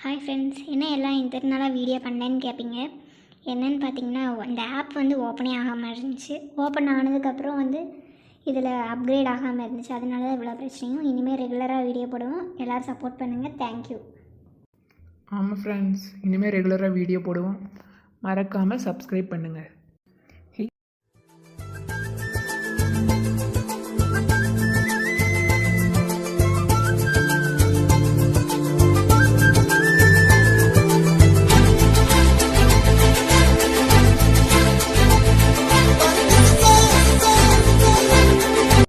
Hi friends, என்ன எல்லாம் இத்தனை நாளாக வீடியோ பண்ணேன்னு கேட்பீங்க. என்னென்னு பார்த்தீங்கன்னா, இந்த ஆப் வந்து ஓப்பனே ஆகாமல் இருந்துச்சு. ஓப்பன் ஆனதுக்கப்புறம் வந்து இதில் அப்கிரேட் ஆகாமல் இருந்துச்சு. அதனால தான் இவ்வளோ பிரச்சனையும். இனிமேல் ரெகுலராக வீடியோ போடுவோம். எல்லோரும் சப்போர்ட் பண்ணுங்கள். தேங்க்யூ. ஆமாம் ஃப்ரெண்ட்ஸ், இனிமேல் ரெகுலராக வீடியோ போடுவோம். மறக்காமல் சப்ஸ்கிரைப் பண்ணுங்கள்.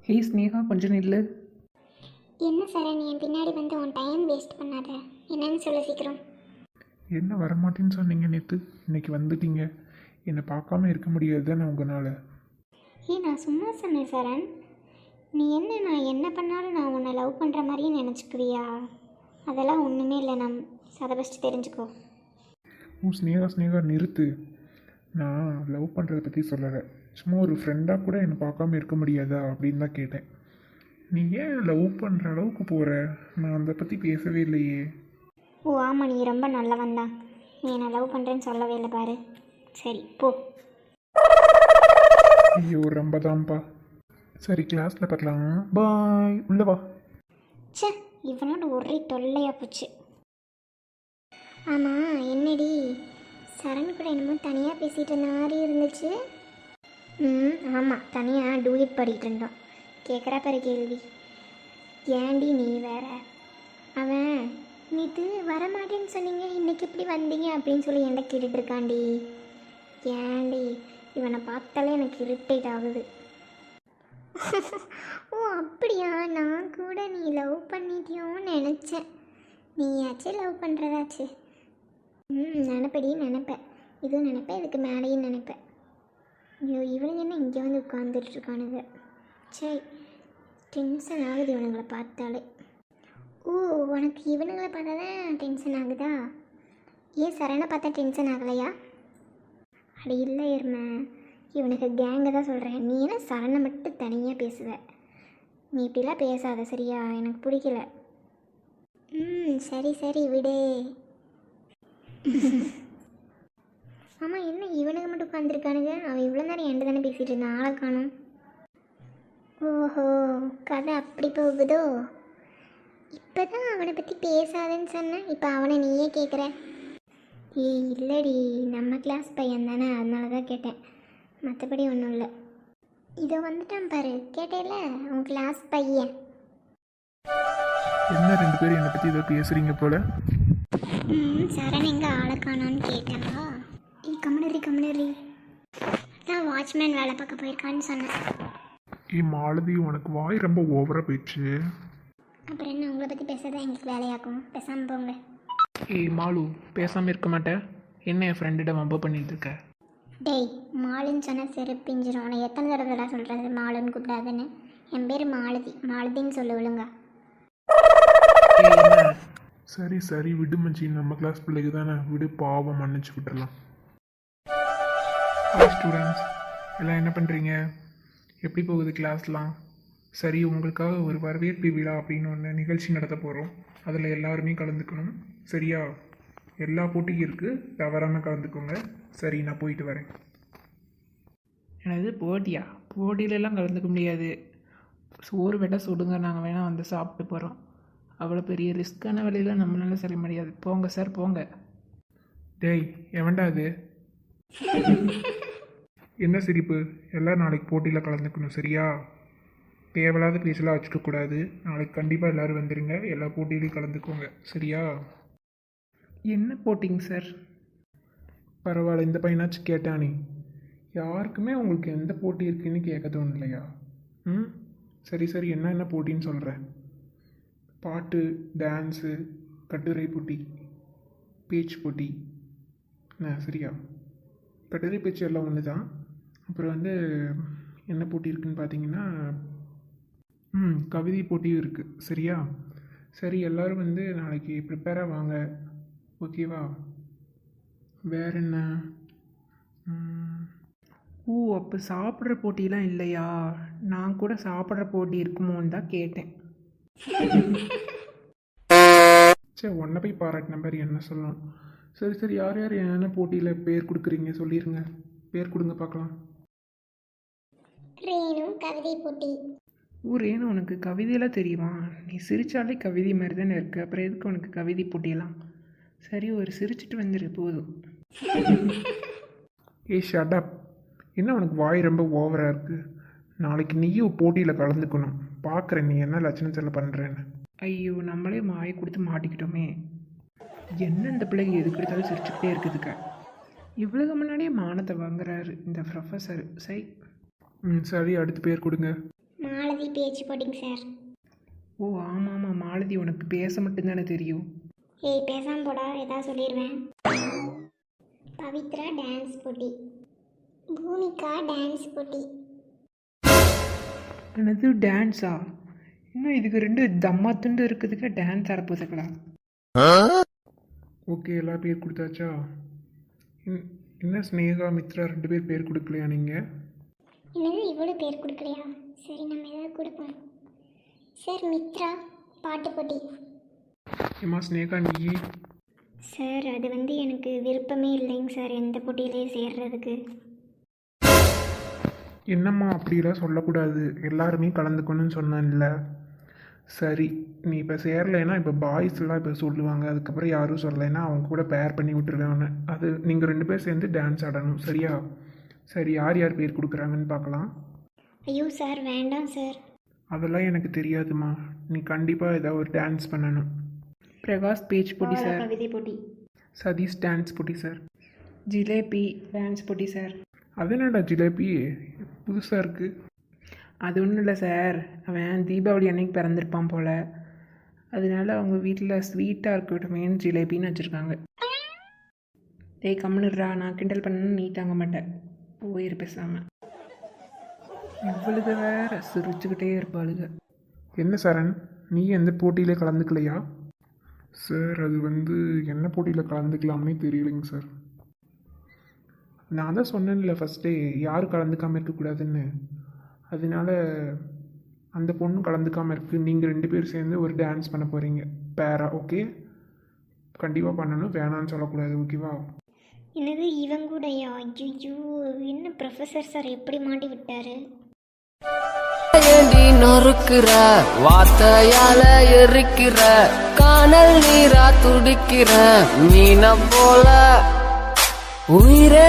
ஹே ஸ்னேகா, கொஞ்சம் நில்லு. என்ன சரண், என் பின்னாடி வந்து உன் டைம் வேஸ்ட் பண்ணாத. என்னன்னு சொல்ல சீக்கிரம். என்ன வரமாட்டேன்னு சொன்னீங்க நேற்று, இன்னைக்கு வந்துட்டீங்க. என்னை பார்க்காம இருக்க முடியாது தானே உங்களால்? நான் சும்மா சொன்னேன் சரண். நீ நான் என்ன பண்ணாலும் நான் உன்னை லவ் பண்ணுற மாதிரியே நினச்சிக்குவியா? அதெல்லாம் ஒன்றுமே இல்லை. அதை ஃபஸ்ட்டு தெரிஞ்சுக்கோ. ஸ்னேகா நிறுத்து. நான் லவ் பண்ணுறதை பற்றி சொல்லலை. சும்மா ஒரு ஃப்ரெண்டாக கூட என்னை பார்க்காம இருக்க முடியாதா அப்படின்னு தான் கேட்டேன். நீ ஏன் லவ் பண்ணுற அளவுக்கு போகிற? நான் அதை பற்றி பேசவே இல்லையே. ஓ ஆமாம், நீ ரொம்ப நல்லவன் தான். நீ என்ன லவ் பண்ணுறேன்னு சொல்லவே இல்லை பாரு. சரி போ. ஐயோ ரொம்ப தான்ப்பா. சரி, கிளாஸில் பார்க்கலாம். பாய். உள்ள வா. சே, இவனோட ஒரே தொல்லையாக போச்சு. ஆமாம், என்னடி சரண் கூட என்னமோ தனியாக பேசிகிட்டு இருந்த மாதிரி இருந்துச்சு. ஆமாம், தனியாக டூயட் பாடிட்டு இருந்தோம். கேட்குறா பாரு கேள்வி. ஏண்டி நீ வேற? அவன் நேற்று வரமாட்டேன்னு சொன்னீங்க, இன்றைக்கி எப்படி வந்தீங்க அப்படின்னு சொல்லி என்கிட்ட கேட்டுட்டு இருக்காண்டி. ஏண்டி, இவனை பார்த்தாலே எனக்கு இரிட்டேட் ஆகுது. ஓ அப்படியா? நான் கூட நீ லவ் பண்ணிட்டியோன்னு நினச்சேன். நீயாச்சே லவ் பண்ணுறதாச்சு. நினைப்படி நினைப்பேன். இதுவும் நினைப்பேன், இதுக்கு மேலேயும் நினைப்பேன். ஐயோ, இவனுங்க என்ன இங்கே வந்து உட்காந்துட்ருக்கானுங்க. சரி, டென்ஷன் ஆகுது இவனுங்களை பார்த்தாலே. ஓ, உனக்கு இவனுங்களை பார்த்தா தான் டென்ஷன் ஆகுதா? ஏன் சரணை பார்த்தா டென்ஷன் ஆகலையா? அப்படி இல்லை எருமை, இவனுக்கு கேங்கை தான் சொல்கிறேன். நீ என்ன சரணை மட்டும் தனியாக பேசுவ? நீ இப்படிலாம் பேசாத சரியா? எனக்கு பிடிக்கல. சரி சரி விடு. ஆமாம், என்ன இவனுக்கு மட்டும் உட்காந்துருக்கானுங்க? அவன் இவ்வளோ நேரம் என்கிட்ட தானே பேசிகிட்டு இருந்தான், ஆளை காணும். ஓஹோ, கதை அப்படி போகுதோ? இப்போ தான் அவனை பற்றி பேசாதேன்னு சொன்னேன், இப்போ அவனை நீயே கேட்குற. இல்லடி, நம்ம கிளாஸ் பையன் தானே, அதனால தான் கேட்டேன். மற்றபடி ஒன்றும் இல்லை. இதோ வந்துட்டான் பாரு, கேட்டேல, உன் கிளாஸ் பையன். என்ன ரெண்டு பேரும் என்னை பற்றி ஏதோ பேசுகிறீங்க போல? சரண் எங்கே ஆளை காணோன்னு கேட்டேன்ப்பா. கம்முனரி தான் வாட்ச்மேன் வேலை பார்க்க போயிருக்கான்னு சொன்னேன். மாலதி, உனக்கு வாய் ரொம்ப ஓவராக போயிடுச்சு. அப்புறம் என்ன, உங்களை பற்றி பேசுறதா எங்களுக்கு வேலையாக்கும். பேசாமல் போங்க. மாலு, பேசாமல் இருக்க மாட்டேன். என்ன என் ஃப்ரெண்டிட வம்ப பண்ணிட்டு இருக்க? டேய், மாலுன்னு சொன்னால் செருப்பிஞ்சிரும். உன்னை எத்தனை தடவை சொல்கிறது மாலுன்னு கூப்பிடாதுன்னு? என் பேர் மாலதி, மாலதின்னு சொல்லு ஒழுங்கா. சரி விடு மச்சி, நம்ம கிளாஸ் பிள்ளைக்கு தானே, விடு, பாவம், மன்னிச்சு விட்டுறலாம். ஹாய் ஸ்டூடெண்ட்ஸ், எல்லாம் என்ன பண்ணுறீங்க? எப்படி போகுது கிளாஸ்லாம்? சரி, உங்களுக்காக ஒரு வரவேற்பு விழா அப்படின்னு ஒன்று நிகழ்ச்சி நடத்த போகிறோம். அதில் எல்லாருமே கலந்துக்கணும் சரியா? எல்லா போட்டியும் இருக்குது, தவறாமல் கலந்துக்கோங்க. சரி, நான் போயிட்டு வரேன். எனது போட்டியா? போட்டியிலலாம் கலந்துக்க முடியாது. சோறு வேட்டா சுடுங்க, நாங்கள் வேணால் வந்து சாப்பிட்டு போகிறோம். அவ்வளோ பெரிய ரிஸ்க்கான வேலையில் நம்மளால செய்ய முடியாது. போங்க சார், போங்க. டேய், எவன்டா அது? என்ன சிரிப்பு? எல்லாம் நாளைக்கு போட்டியில் கலந்துக்கணும் சரியா? தேவையில்லாத பேச்செல்லாம் வச்சுக்கக்கூடாது. நாளைக்கு கண்டிப்பாக எல்லோரும் வந்துடுங்க, எல்லா போட்டியிலையும் கலந்துக்கோங்க சரியா? என்ன போட்டிங்க சார்? பரவாயில்ல, இந்த பையனாச்சும் கேட்டானே. யாருக்குமே உங்களுக்கு எந்த போட்டி இருக்குன்னு கேட்க தோணலையா? சரி, என்ன போட்டின்னு சொல்கிறேன். பாட்டு, டான்ஸு, கட்டுரை போட்டி, பேச்சு போட்டி. சரியா? கட்டுரை பேச்சு எல்லாம் ஒன்று தான். அப்புறம் வந்து என்ன போட்டி இருக்குதுன்னு பார்த்தீங்கன்னா கவிதை போட்டியும் இருக்குது சரியா? சரி, எல்லோரும் வந்து நாளைக்கு ப்ரிப்பேராக வாங்க, ஓகேவா? வேற என்ன? ஓ, அப்போ சாப்பிட்ற போட்டிலாம் இல்லையா? நான் கூட சாப்பிட்ற போட்டி இருக்குமோன்னு தான் கேட்டேன். சே உன்னை போய் பாராட்டின மாதிரி என்ன சொல்லணும். சரி சரி, யார் யார் என்னென்ன போட்டியில் பேர் கொடுக்குறீங்க சொல்லிடுங்க. பேர் கொடுங்க பார்க்கலாம். ரேணு கவிதை போட்டி. ரேணு, உனக்கு கவிதையெல்லாம் தெரியுமா? நீ சிரிச்சாலே கவிதை மாதிரி தானே இருக்கு, அப்புறம் எதுக்கு உனக்கு கவிதை போட்டியெல்லாம்? சரி, ஒரு சிரிச்சிட்டு வந்துரு போதும். ஏய் ஷட் அப். என்ன உனக்கு வாய் ரொம்ப ஓவராக இருக்குது. நாளைக்கு நீயும் போட்டியில் கலந்துக்கணும். பார்க்குறேன் நீ என்ன லட்சணத்தில் பண்ணுறேன்னு. ஐயோ, நம்மளே மாயை கொடுத்து மாட்டிக்கிட்டோமே. என்ன இந்த பிள்ளைங்க எதுக்கு எடுத்தாலும் சிரிச்சுக்கிட்டே இருக்குதுக்க. இவ்வளவு முன்னாடியே மானத்தை வாங்குறாரு இந்த ப்ரொஃபஸர். சரி. சரி, அடுத்து பேர் கொடுங்க. மாலதி பேச்சு போட்டிங்க சார். ஓ ஆமாம், மாலதி, உனக்கு பேச மட்டும்தானே தெரியும். ஏய் பேசாம போடா, ஏதாவது சொல்லிடுவேன். பவித்ரா டான்ஸ் போட்டி. பூமிகா டான்ஸ் போட்டி. என்னது டான்ஸா? இன்னும் இதுக்கு 2 தம்மா துண்டு இருக்குதுக்க, டான்ஸ் ஆரப்போதுக்கலாம். ஓகே, எல்லா பேர் கொடுத்தாச்சா? என்ன ஸ்னேகா மித்ரா 2 பேர் கொடுக்கலையா நீங்கள்? என்னது இவ்வளோ பேர் கொடுக்கலையா? சரி, நம்ம ஏதாவது கொடுப்போம். சார் மித்ரா பாட்டு போட்டி. ஏம்மா ஸ்னேகா நீ? சார் அது எனக்கு விருப்பமே இல்லைங்க சார் எந்த போட்டியிலே சேர்றதுக்கு. என்னம்மா அப்படிலாம் சொல்லக்கூடாது, எல்லாருமே கலந்துக்கணும்னு சொன்னேன்ல. சரி, நீ இப்போ சேரலைன்னா இப்போ பாய்ஸ்லாம் இப்போ சொல்லுவாங்க, அதுக்கப்புறம் யாரும் சொல்லலைன்னா அவங்க கூட பேர் பண்ணி விட்டுருவேன். அது நீங்கள் 2 பேர் சேர்ந்து டான்ஸ் ஆடணும், சரியா? சரி, யார் யார் பேர் கொடுக்குறாங்கன்னு பார்க்கலாம். ஐயோ சார் வேண்டாம் சார். அதெல்லாம் எனக்கு தெரியாதுமா, நீ கண்டிப்பாக ஏதாவது ஒரு டான்ஸ் பண்ணணும். பிரகாஷ் பேச்சு போட்டி சார். கவிதை போட்டி. சதீஷ் டான்ஸ் போட்டி சார். ஜிலேபி டான்ஸ் போட்டி சார். அது என்னடா ஜிலேபி புதுசாக இருக்குது? அது ஒன்றும் இல்லை சார், அவன் தீபாவளி அன்னைக்கு பிறந்திருப்பான் போல், அதனால அவங்க வீட்டில் ஸ்வீட்டாக இருக்கட்டுமேன்னு ஜிலேபின்னு வச்சுருக்காங்க. டேய் கம்முனுடுறா, நான் கிண்டல் பண்ணணும்னு நீ தாங்க மாட்டேன், போயிரு பேசாமல். இவ்வளவு வேற சிரிச்சுக்கிட்டே இருப்பாளுங்க. என்ன சரண், நீ எந்த போட்டியில் கலந்துக்கலையா? சார் அது என்ன போட்டியில் கலந்துக்கலாம்னே தெரியலைங்க சார். நான் தான் சொன்னேன்ல ஃபஸ்ட்டே யாரும் கலந்துக்காமல் இருக்கக்கூடாதுன்னு. அதனால அந்த பொண்ணு கலந்துக்காமல் இருக்குது. நீங்கள் 2 பேர் சேர்ந்து ஒரு டான்ஸ் பண்ண போகிறீங்க பேரா. ஓகே, கண்டிப்பாக பண்ணணும், வேணான்னு சொல்லக்கூடாது, ஓகேவா? என்னது இவன் கூடயா? ஐயோ, என்ன ப்ரொஃபஸர் சார் எப்படி மாட்டி விட்டாரு. நொறுக்குற வார்த்தையால எரிக்கிற காணல் நீரா துடிக்கிற மீன போல உயிரே